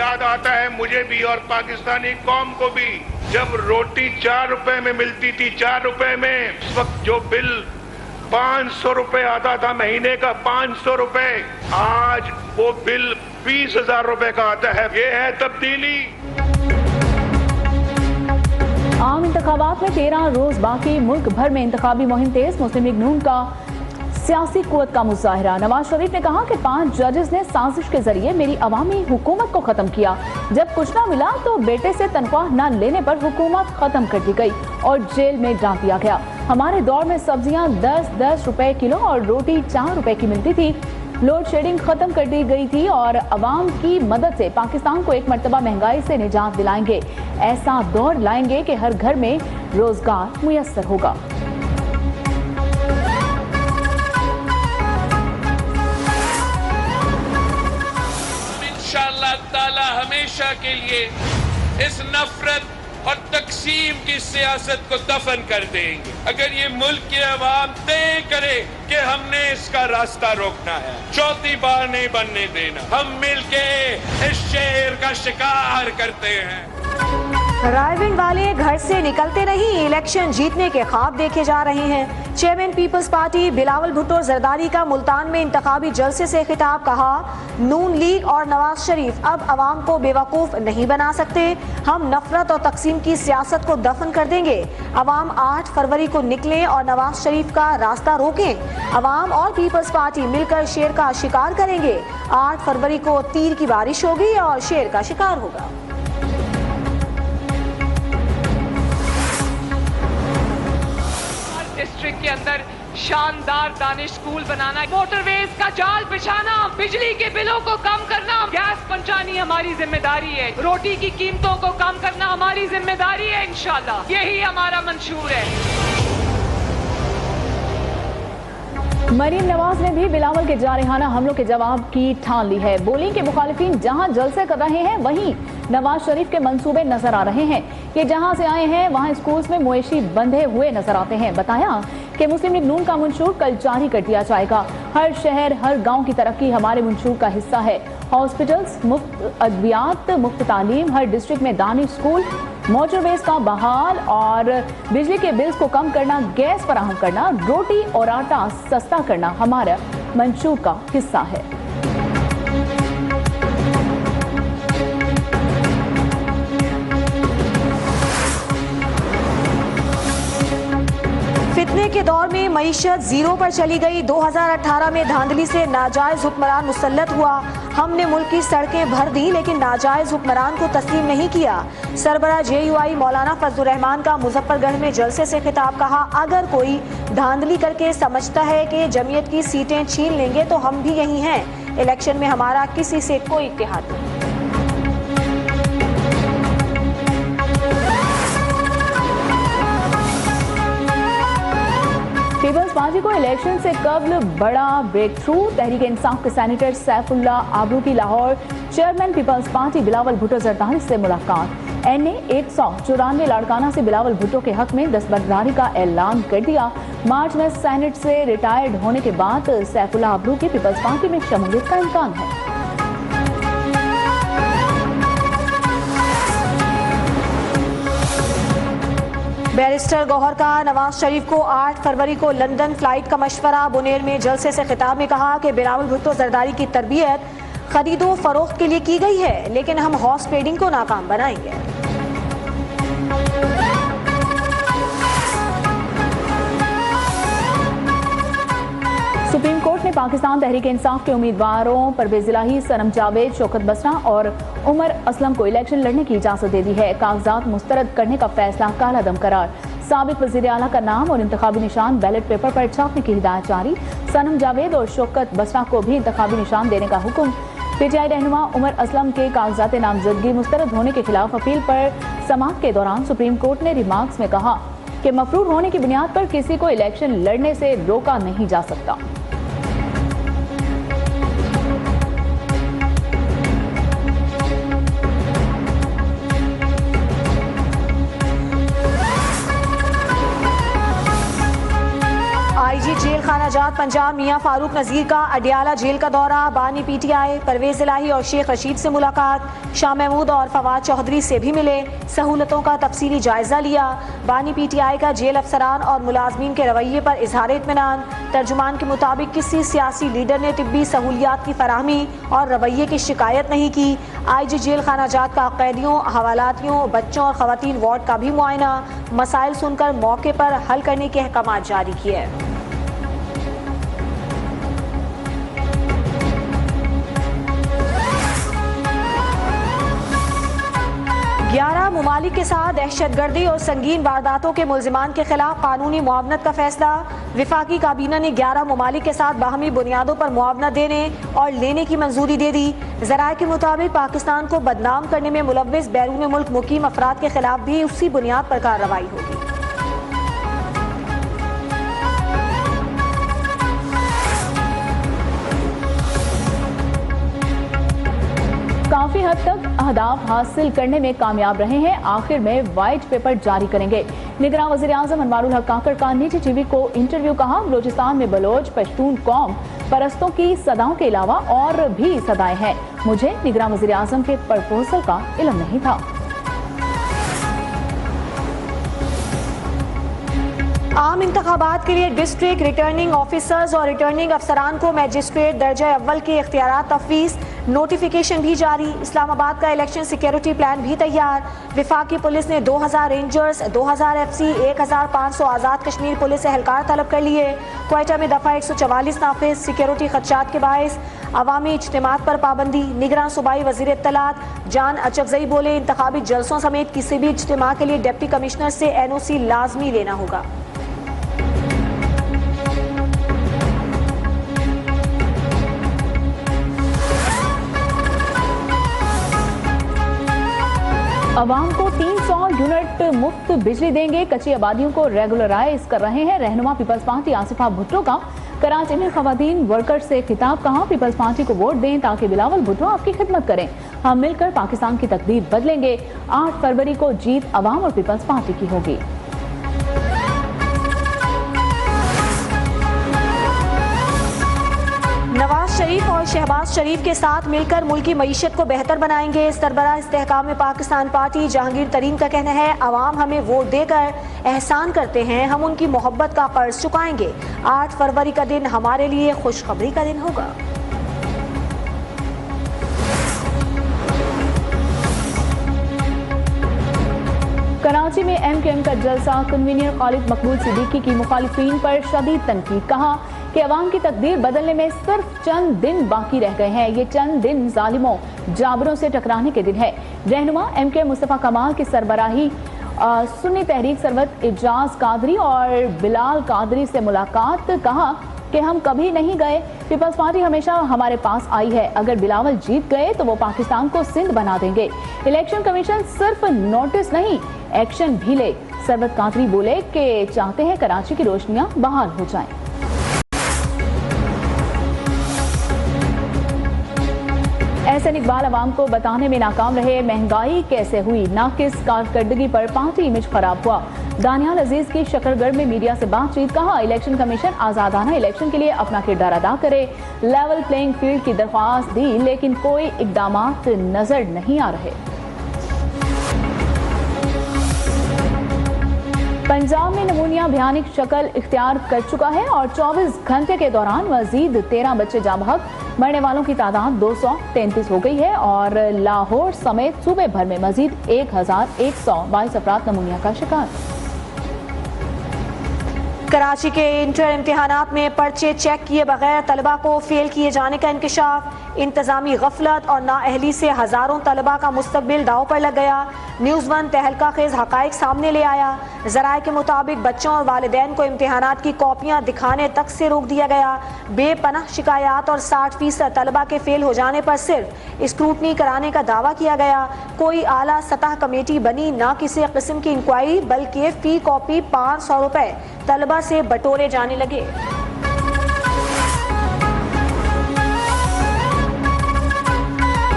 याद आता है मुझे भी और पाकिस्तानी कौम को भी, जब रोटी 4 रुपए में मिलती थी, 4 रुपए में। उस वक्त जो बिल 500 रुपए आता था महीने का, 500 रुपए, आज वो बिल 20,000 रुपए का आता है। ये है तब्दीली। आम इंतखाबात में 13 रोज बाकी, मुल्क भर में इंतखाबी मुहिम तेज। मुस्लिम लीग नून का सियासी कुव्वत का मुजाहिरा। नवाज शरीफ ने कहा कि 5 जजेस ने साजिश के जरिए मेरी अवामी हुकूमत को खत्म किया। जब कुछ ना मिला तो बेटे से तनख्वाह न लेने पर हुकूमत खत्म कर दी गई और जेल में डाल दिया गया। हमारे दौर में सब्जियां 10-10 रुपए किलो और रोटी 4 रुपए की मिलती थी। लोड शेडिंग खत्म कर दी गई थी और अवाम की मदद से पाकिस्तान को एक मर्तबा महंगाई से निजात दिलाएंगे। ऐसा दौर लाएंगे कि हर घर में रोजगार मुयस्सर होगा। इंशाअल्लाह ताला हमेशा के लिए इस नफरत और तकसीम की सियासत को दफन कर देंगे। अगर ये मुल्क की अवाम तय करे कि हमने इसका रास्ता रोकना है, चौथी बार नहीं बनने देना। हम मिलके इस शेर का शिकार करते हैं। रायविंड वाले घर से निकलते नहीं, इलेक्शन जीतने के ख्वाब देखे जा रहे हैं। चेयरमैन पीपल्स पार्टी बिलावल भुट्टो जरदारी का मुल्तान में इंतखाबी जलसे से खिताब। कहा, नून लीग और नवाज शरीफ अब अवाम को बेवकूफ़ नहीं बना सकते। हम नफरत और तकसीम की सियासत को दफन कर देंगे। अवाम 8 फरवरी को निकलें और नवाज शरीफ का रास्ता रोकें। अवाम और पीपल्स पार्टी मिलकर शेर का शिकार करेंगे। 8 फरवरी को तीर की बारिश होगी और शेर का शिकार होगा। डिस्ट्रिक्ट के अंदर शानदार दानिश स्कूल बनाना, मोटरवेज का जाल बिछाना, बिजली के बिलों को कम करना, गैस पहुंचानी हमारी जिम्मेदारी है, रोटी की कीमतों को कम करना हमारी जिम्मेदारी है। इंशाल्लाह यही हमारा मंशूर है। मरीम नवाज ने भी बिलावल के जारहाना हमलों के जवाब की ठान ली है। बोली कि मुखालिफिन जहां जलसे कर रहे हैं वहीं नवाज शरीफ के मंसूबे नजर आ रहे हैं। कि जहां से आए हैं वहां स्कूल्स में मवेशी बंधे हुए नजर आते हैं। बताया कि मुस्लिम लीग नून का मंशूर कल जारी कर दिया जाएगा। हर शहर हर गांव की तरक्की हमारे मंशूर का हिस्सा है। हॉस्पिटल्स, मुफ्त अद्वियात, मुफ्त तालीम, हर डिस्ट्रिक्ट में दानिश स्कूल, मोटरवेज का बहाल और बिजली के बिल्स को कम करना, गैस फराहम करना, रोटी और आटा सस्ता करना हमारा मंशूर का हिस्सा है। फितने के दौर में मईशत जीरो पर चली गई। 2018 में धांधली से नाजायज हुक्मरान मुसल्लत हुआ। हमने मुल्क की सड़कें भर दी लेकिन नाजायज हुक्मरान को तस्लीम नहीं किया। सरबरा JUI मौलाना फजलुर रहमान का मुजफ्फरगढ़ में जलसे से खिताब। कहा, अगर कोई धांधली करके समझता है कि जमीयत की सीटें छीन लेंगे तो हम भी यही हैं। इलेक्शन में हमारा किसी से कोई इत्तेहाद नहीं। पीपल्स पार्टी को इलेक्शन से कबल बड़ा ब्रेक थ्रू। तहरीक इंसाफ के सेनेटर सैफुल्लाह आबरू की लाहौर चेयरमैन पीपल्स पार्टी बिलावल भुट्टो जरदारी से मुलाकात। NA 194 लाड़काना से बिलावल भुट्टो के हक में दस्तबरदारी का ऐलान कर दिया। मार्च में सेनेट से रिटायर्ड होने के बाद सैफुल्लाह आबरू की पीपल्स पार्टी में शमूलियत का इम्कान है। बैरिस्टर गौहर का नवाज शरीफ को 8 फरवरी को लंदन फ्लाइट का मशवरा। बुनेर में जलसे से खिताब में कहा कि बिलावल भुट्टो जरदारी की तरबियत खरीदो फरोख्त के लिए की गई है लेकिन हम हॉर्स ट्रेडिंग को नाकाम बनाएंगे। सुप्रीम कोर्ट ने पाकिस्तान तहरीक इंसाफ के उम्मीदवारों परवेज इलाही, सनम जावेद, शौकत बसरा और उमर असलम को इलेक्शन लड़ने की इजाजत दे दी है। कागजात मुस्तरद करने का फैसला कालादम करार। साबिक वजीर आला का नाम और इंतखाबी निशान बैलेट पेपर पर छापने की हिदायत जारी। सनम जावेद और शौकत बसरा को भी इंतखाबी निशान देने का हुक्म। PTI रहनुमा उमर असलम के कागजात नामजदगी मुस्तरद होने के खिलाफ अपील पर समाअत के दौरान सुप्रीम कोर्ट ने रिमार्क्स में कहा कि मफरूर होने की बुनियाद पर किसी को इलेक्शन लड़ने से रोका नहीं जा सकता। IG जेल खाना जात आज़ाद पंजाब मियां फारूक नज़ीर का अडियाला जेल का दौरा, बानी PTI परवेज इलाही और शेख रशीद से मुलाकात, शाह महमूद और फवाद चौधरी से भी मिले, सहूलतों का तफसीली जायजा लिया। बानी PTI का जेल अफसरान और मुलाजमीन के रवैये पर इजहार इत्मीनान। तर्जुमान के मुताबिक किसी सियासी लीडर ने तिब्बी सहूलियात की फराहमी और रवैये की शिकायत नहीं की। IG जेल खाना जात का कैदियों, हवालातियों, बच्चों और खवातीन वार्ड का भी मुआयना, मसाइल सुनकर मौके पर हल करने के अहकाम जारी किए। 11 मुमालिक के साथ दहशतगर्दी और संगीन वारदातों के मुल्जिमान के खिलाफ कानूनी मुआवनत का फैसला। विफाकी काबीना ने 11 मुमालिक के साथ बाहमी बुनियादों पर मुआवनत देने और लेने की मंजूरी दे दी। ज़राए के मुताबिक पाकिस्तान को बदनाम करने में मुलव्विस बैरून मुल्क मुकीम अफराद के खिलाफ भी उसी बुनियाद पर कार्रवाई होगी। काफी हद तक अहदाफ हासिल करने में कामयाब रहे हैं। आखिर में व्हाइट पेपर जारी करेंगे। निगरान वज़ीर आज़म अनवारुल हक काकड़ का निजी टीवी को इंटरव्यू, कहा बलोचिस्तान में बलोच पश्तून कौम परस्तों की सदाओं के अलावा और भी सदाएं हैं। मुझे निगरान वज़ीर आज़म के प्रपोजल का इल्म नहीं था। आम इंतखाबात के लिए डिस्ट्रिक्ट रिटर्निंग ऑफिसर्स और रिटर्निंग अफसरान को मैजिस्ट्रेट दर्जा अव्वल के इख्तियारात तफवीज़, नोटिफिकेशन भी जारी। इस्लामाबाद का इलेक्शन सिक्योरिटी प्लान भी तैयार। विफाकी पुलिस ने 2000 rangers, 2000 FC, 1500 Azad Kashmir police एहलकार तलब कर लिए। क्वेटा में दफ़ा 144 नाफिज, सिक्योरिटी खदशात के बायस अवामी इज्तिमात पर पाबंदी। निगरान सूबाई वज़ीर इत्तलात जान अचकज़ई बोले, इंतखाबी जलसों समेत किसी भी इज्तिमा के लिए डिप्टी कमिश्नर से NOC लाजमी लेना होगा। अवाम को 300 यूनिट मुफ्त बिजली देंगे। कच्ची आबादियों को रेगुलराइज कर रहे हैं। रहनुमा पीपल्स पार्टी आसिफा भुट्टो का कराची में खवातीन वर्कर्स से खिताब, कहा पीपल्स पार्टी को वोट दें ताकि बिलावल भुट्टो आपकी खिदमत करें। हम मिलकर पाकिस्तान की तकदीर बदलेंगे। 8 फरवरी को जीत अवाम और पीपल्स पार्टी की होगी। नवाज शरीफ और शहबाज शरीफ के साथ मिलकर मुल्क की मईशत को बेहतर बनाएंगे। सरबराह इस्तेहकाम पाकिस्तान पार्टी जहांगीर तरीन का कहना है, अवाम हमें वोट देकर एहसान करते हैं, हम उनकी मोहब्बत का कर्ज चुकाएंगे। 8 फरवरी का दिन हमारे लिए खुशखबरी का दिन होगा। कराची में MKM का जलसा, कन्वीनर खालिद मकबूल सिद्दीकी की मुखालिफिन पर शदीद तनकीद, कहा कि अवाम की तकदीर बदलने में सिर्फ चंद दिन बाकी रह गए हैं। ये चंद दिन जालिमों जाबरों से टकराने के दिन है। रहनुमा MKM मुस्तफ़ा कमाल की सरबराही सुन्नी तहरीक सरवत एजाज कादरी और बिलाल कादरी से मुलाकात, कहा कि हम कभी नहीं गए, पीपल्स पार्टी हमेशा हमारे पास आई है। अगर बिलावल जीत गए तो वो पाकिस्तान को सिंध बना देंगे। इलेक्शन कमीशन सिर्फ नोटिस नहीं, एक्शन भी ले। सरवत कादरी बोले कि चाहते हैं कराची की रोशनियां बहाल हो जाएं। एहसन इकबाल अवाम को बताने में नाकाम रहे, महंगाई कैसे हुई, नाकिस कारकर्दगी पर पार्टी इमेज खराब हुआ। दानियाल अजीज की शकरगढ़ में मीडिया से बातचीत, कहा इलेक्शन कमीशन आजादाना इलेक्शन के लिए अपना किरदार अदा करे। लेवल प्लेइंग फील्ड की दरख्वास्त दी लेकिन कोई इकदामात नजर नहीं आ रहे। पंजाब में नमूनिया भयानक शक्ल इख्तियार कर चुका है और 24 घंटे के दौरान मजीद 13 बच्चे जाँ बहक, मरने वालों की तादाद 233 हो गई है और लाहौर समेत सूबे भर में मजीद 1122 अफराद नमूनिया का शिकार। कराची के इंटर इम्तिहानात में पर्चे चेक किए बगैर तलबा को फेल किए जाने का इंकशाफ, इंतजामी गफलत और नाअहली से हजारों तलबा का मुस्तकबिल दाव पर लग गया। न्यूज़ 1 तहलका खेज हकाइक सामने ले आया। ज़राए के मुताबिक बच्चों और वालिदैन को इम्तिहानात की कॉपियाँ दिखाने तक से रोक दिया गया। बेपनाह शिकायत और 60% तलबा के फेल हो जाने पर सिर्फ स्क्रूटनी कराने का दावा किया गया। कोई आला सतह कमेटी बनी, ना किसी किस्म की इंक्वायरी, बल्कि फी कॉपी 500 रुपए तलबा से बटोरे जाने लगे।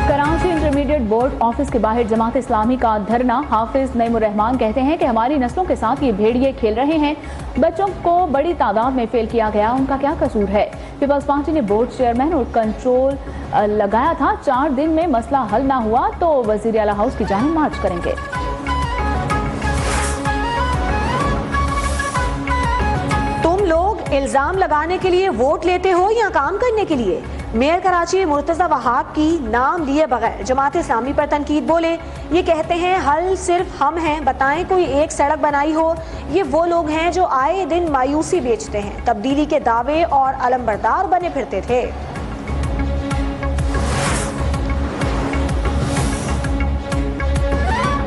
कराची इंटरमीडिएट बोर्ड ऑफिस के बाहर जमात इस्लामी का धरना। हाफिज नईमुर रहमान कहते हैं कि हमारी नस्लों के साथ ये भेड़िए खेल रहे हैं, बच्चों को बड़ी तादाद में फेल किया गया, उनका क्या कसूर है। पीपल्स पार्टी ने बोर्ड चेयरमैन और कंट्रोल लगाया था, 4 दिन में मसला हल ना हुआ तो वजीर आला हाउस की जानिब मार्च करेंगे। तुम लोग इल्जाम लगाने के लिए वोट लेते हो या काम करने के लिए? मेयर कराची मुर्तजा वहाब की नाम लिए बगैर जमात इस्लामी पर तनकीद। बोले, ये कहते हैं हल सिर्फ हम हैं, बताएं कोई एक सड़क बनाई हो। ये वो लोग हैं जो आए दिन मायूसी बेचते हैं, तब्दीली के दावे और अलमबरदार बने फिरते थे।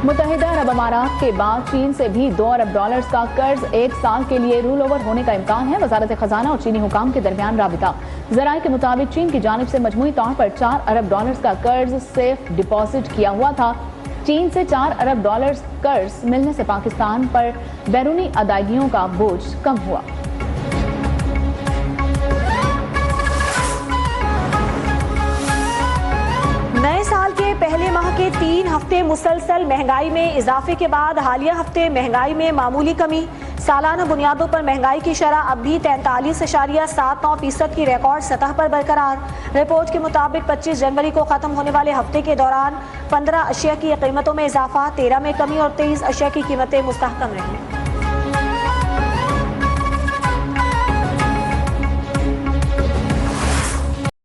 मुत्तहिदा अरब अमारात के बाद चीन से भी $2 अरब का कर्ज 1 साल के लिए रूल ओवर होने का इम्कान है। वजारत खजाना और चीनी हुकाम के दरमियान राबिता। जराये के मुताबिक चीन की जानिब से मजमूई तौर पर $4 अरब का कर्ज सेफ डिपॉजिट किया हुआ था। चीन से $4 अरब कर्ज मिलने से पाकिस्तान पर बैरूनी अदायगियों का बोझ कम हुआ। नए साल के पहले माह के 3 हफ्ते मुसलसल महंगाई में इजाफे के बाद हालिया हफ्ते महंगाई में मामूली कमी। सालाना बुनियादों पर महंगाई की शरह अब भी 43.79% की रिकॉर्ड सतह पर बरकरार। रिपोर्ट के मुताबिक 25 जनवरी को खत्म होने वाले हफ्ते के दौरान 15 अशिया की कीमतों में इजाफा, 13 में कमी और 23 अशिया की कीमतें मुस्तहकम रही।